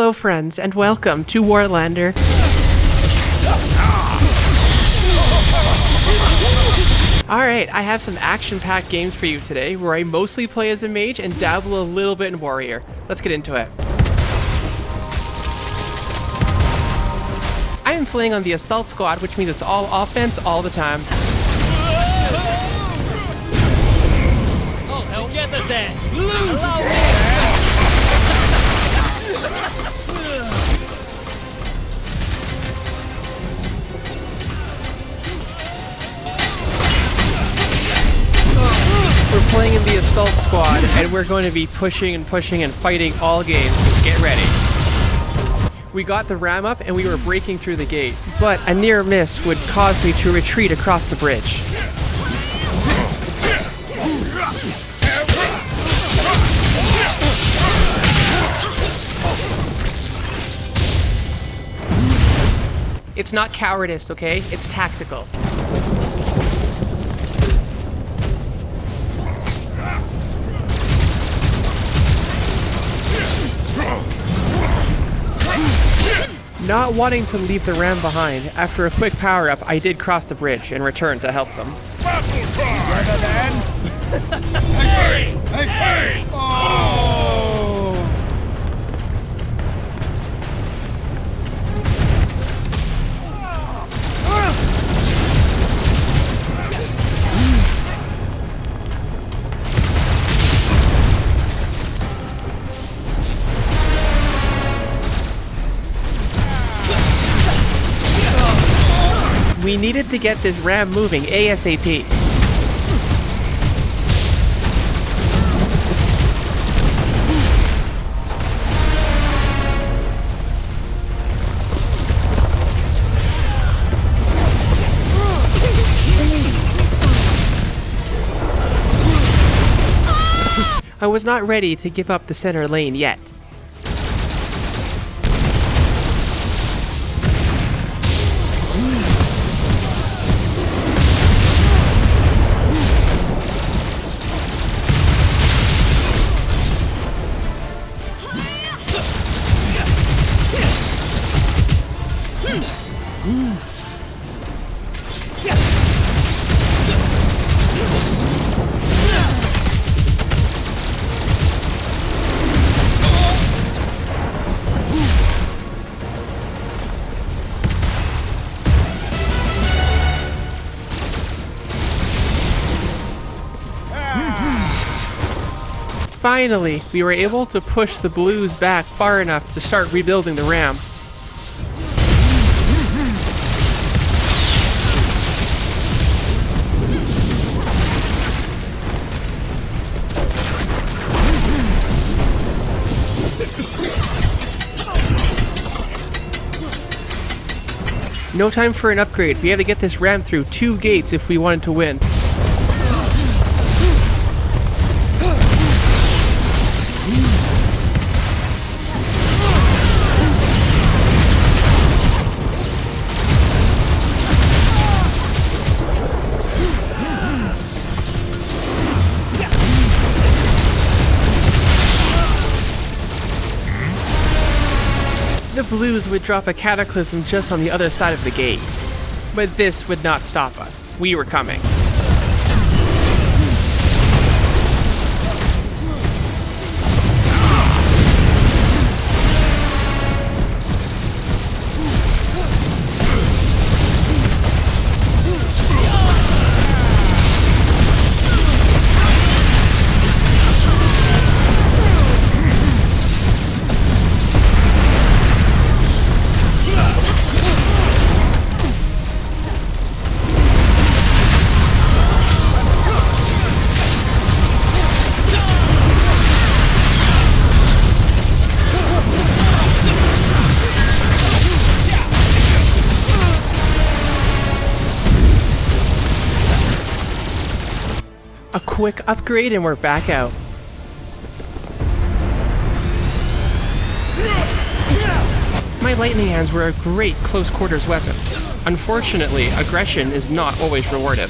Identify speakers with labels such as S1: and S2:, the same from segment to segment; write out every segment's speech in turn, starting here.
S1: Hello friends, and welcome to Warlander. Alright, I have some action-packed games for you today, where I mostly play as a mage and dabble a little bit in warrior. Let's get into it. I am playing on the assault squad, which means it's all offense all the time.
S2: Oh, hell, get the dead!
S1: We're playing in the assault squad, and we're going to be pushing and fighting all games. Get ready. We got the ram up and we were breaking through the gate, but a near miss would cause me to retreat across the bridge. It's not cowardice, okay? It's tactical. Not wanting to leave the ram behind, after a quick power-up, I did cross the bridge and return to help them.
S2: Hey! Hey! Hey! Oh!
S1: We needed to get this ram moving ASAP. I was not ready to give up the center lane yet. Finally, we were able to push the blues back far enough to start rebuilding the ram. No time for an upgrade. We had to get this ram through 2 gates if we wanted to win. The blues would drop a cataclysm just on the other side of the gate. But this would not stop us. We were coming. A quick upgrade and we're back out. My lightning hands were a great close quarters weapon. Unfortunately, aggression is not always rewarded.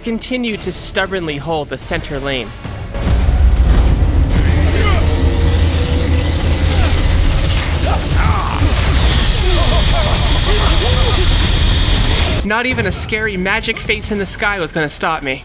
S1: continue to stubbornly hold the center lane. Not even a scary magic face in the sky was gonna stop me.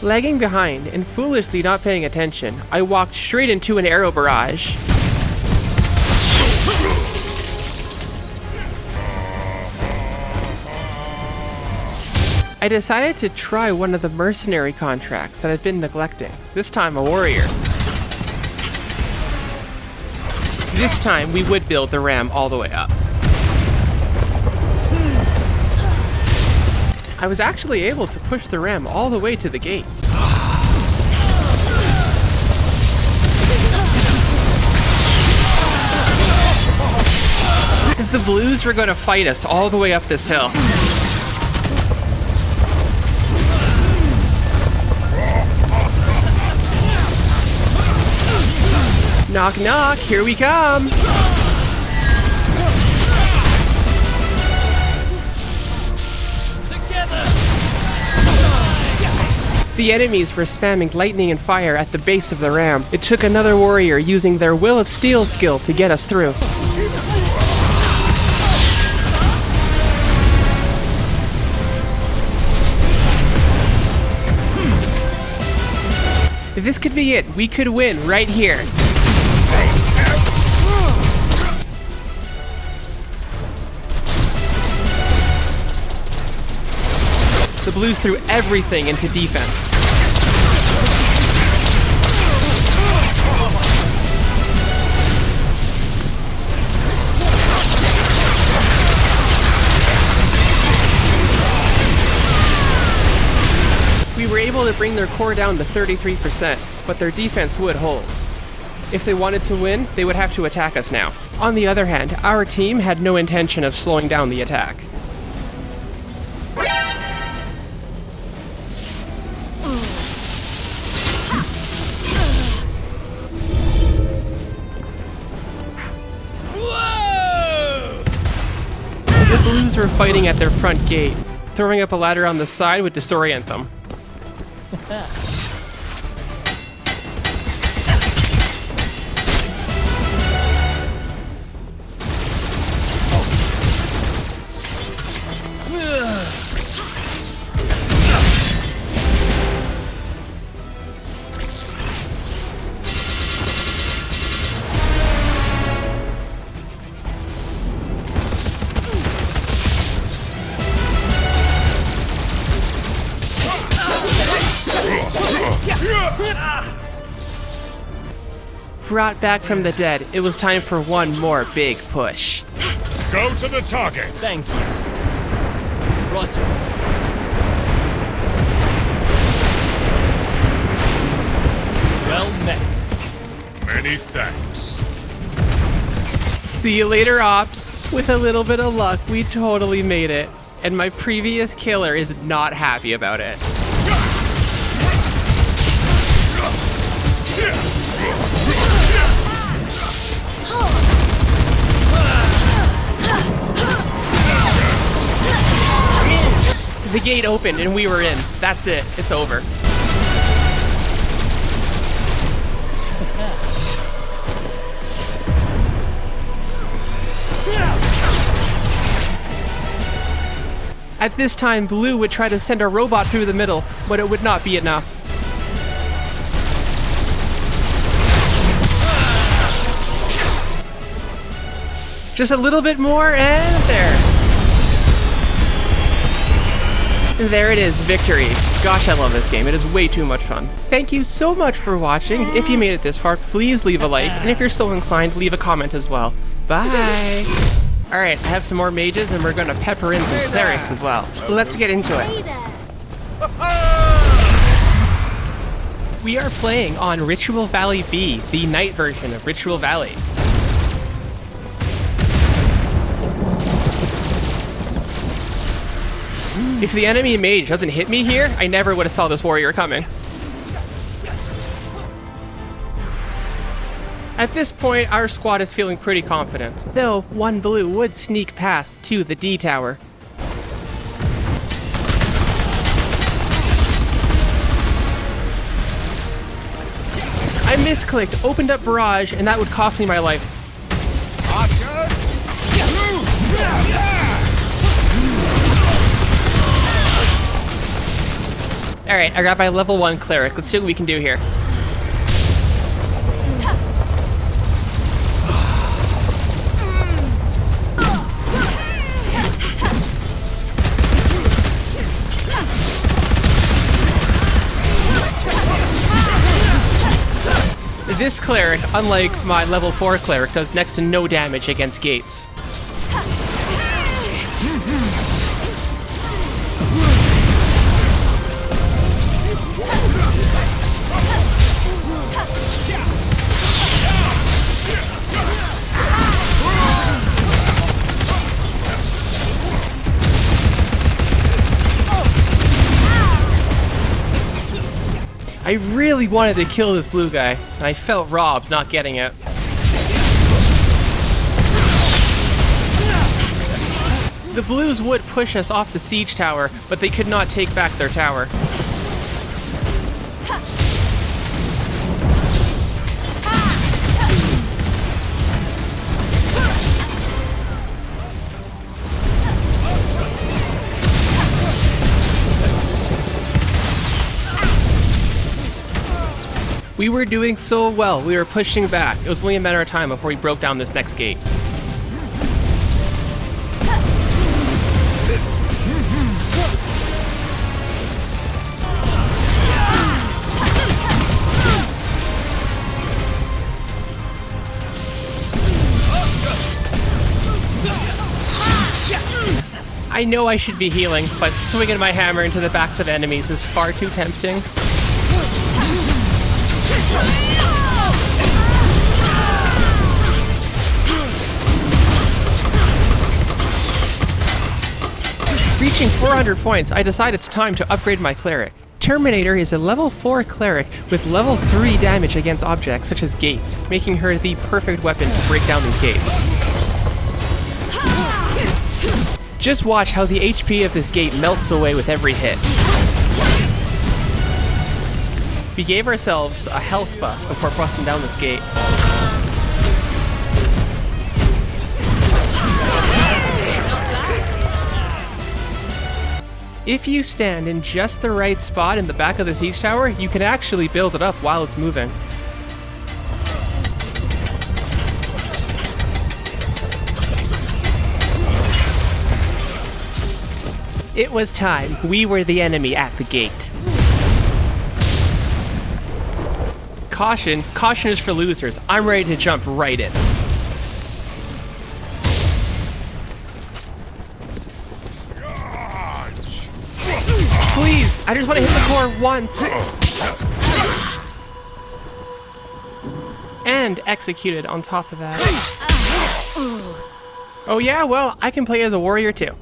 S1: Lagging behind and foolishly not paying attention, I walked straight into an arrow barrage. I decided to try one of the mercenary contracts that I'd been neglecting, this time a warrior. This time we would build the ram all the way up. I was actually able to push the ram all the way to the gate. The blues were going to fight us all the way up this hill. Knock knock, here we come! The enemies were spamming lightning and fire at the base of the ram. It took another warrior using their Will of Steel skill to get us through. This could be it. We could win right here. The blues threw everything into defense. We were able to bring their core down to 33%, but their defense would hold. If they wanted to win, they would have to attack us now. On the other hand, our team had no intention of slowing down the attack. The blues were fighting at their front gate. Throwing up a ladder on the side would disorient them. Brought back from the dead, it was time for one more big push.
S3: Go to the target.
S2: Thank you. Roger. Well met.
S3: Many thanks.
S1: See you later, Ops. With a little bit of luck, we totally made it. And my previous killer is not happy about it. The gate opened and we were in. That's it. It's over. At this time, Blue would try to send a robot through the middle, but it would not be enough. Just a little bit more, and there. There it is, victory. Gosh, I love this game. It is way too much fun. Thank you so much for watching. If you made it this far, please leave a like, and if you're so inclined, leave a comment as well. Bye! Alright, I have some more mages, and we're going to pepper in some clerics as well. Let's get into it. We are playing on Ritual Valley B, the night version of Ritual Valley. If the enemy mage doesn't hit me here, I never would have saw this warrior coming. At this point, our squad is feeling pretty confident, though one blue would sneak past to the D tower. misclicked, opened up barrage, and that would cost me my life. Alright, I got my level 1 cleric. Let's see what we can do here. This cleric, unlike my level 4 cleric, does next to no damage against gates. I really wanted to kill this blue guy, and I felt robbed not getting it. The blues would push us off the siege tower, but they could not take back their tower. We were doing so well, we were pushing back. It was only a matter of time before we broke down this next gate. I know I should be healing, but swinging my hammer into the backs of enemies is far too tempting. Reaching 400 points, I decide it's time to upgrade my cleric. Terminator is a level 4 cleric with level 3 damage against objects such as gates, making her the perfect weapon to break down these gates. Just watch how the HP of this gate melts away with every hit. We gave ourselves a health buff before busting down this gate. If you stand in just the right spot in the back of the siege tower, you can actually build it up while it's moving. It was time. We were the enemy at the gate. Caution. Caution is for losers. I'm ready to jump right in. Please, I just want to hit the core once. And executed on top of that. Oh yeah, well, I can play as a warrior too.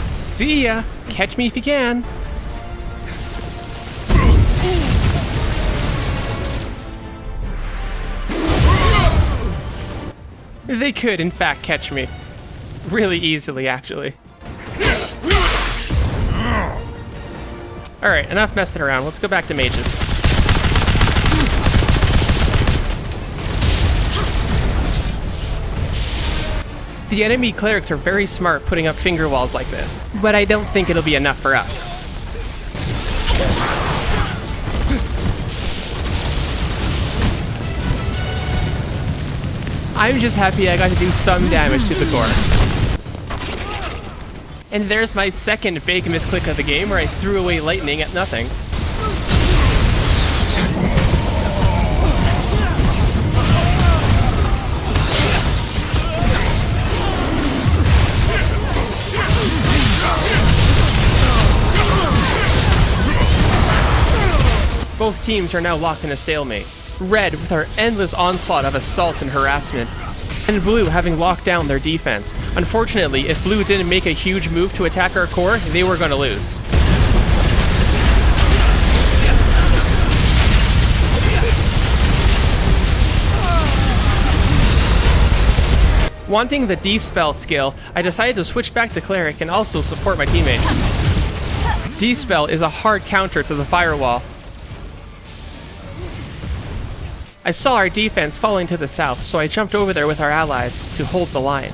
S1: See ya! Catch me if you can! They could, in fact, catch me. Really easily, actually. Alright, enough messing around. Let's go back to mages. The enemy clerics are very smart putting up finger walls like this, but I don't think it'll be enough for us. I'm just happy I got to do some damage to the core. And there's my second big misclick of the game where I threw away lightning at nothing. Both teams are now locked in a stalemate. Red with our endless onslaught of assault and harassment, and Blue having locked down their defense. Unfortunately, if Blue didn't make a huge move to attack our core, they were going to lose. Wanting the D-Spell skill, I decided to switch back to Cleric and also support my teammates. D-Spell is a hard counter to the firewall. I saw our defense falling to the south, so I jumped over there with our allies to hold the line.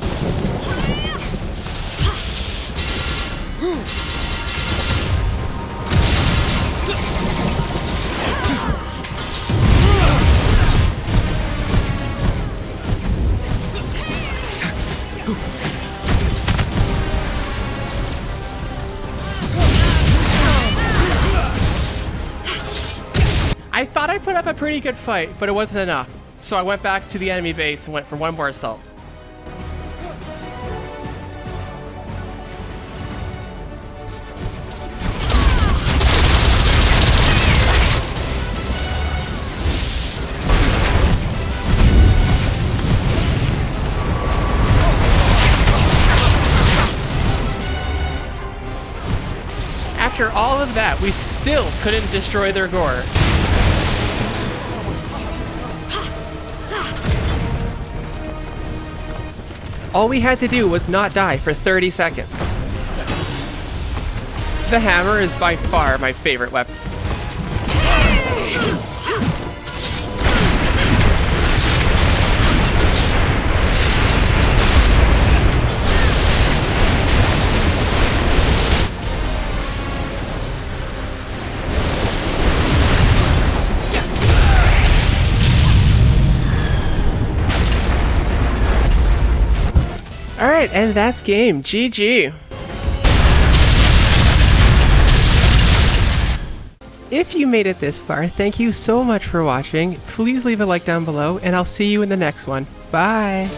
S1: I thought I put up a pretty good fight, but it wasn't enough. So I went back to the enemy base and went for one more assault. After all of that, we still couldn't destroy their gore. All we had to do was not die for 30 seconds. The hammer is by far my favorite weapon. Alright, and that's game. GG. If you made it this far, thank you so much for watching. Please leave a like down below, and I'll see you in the next one. Bye!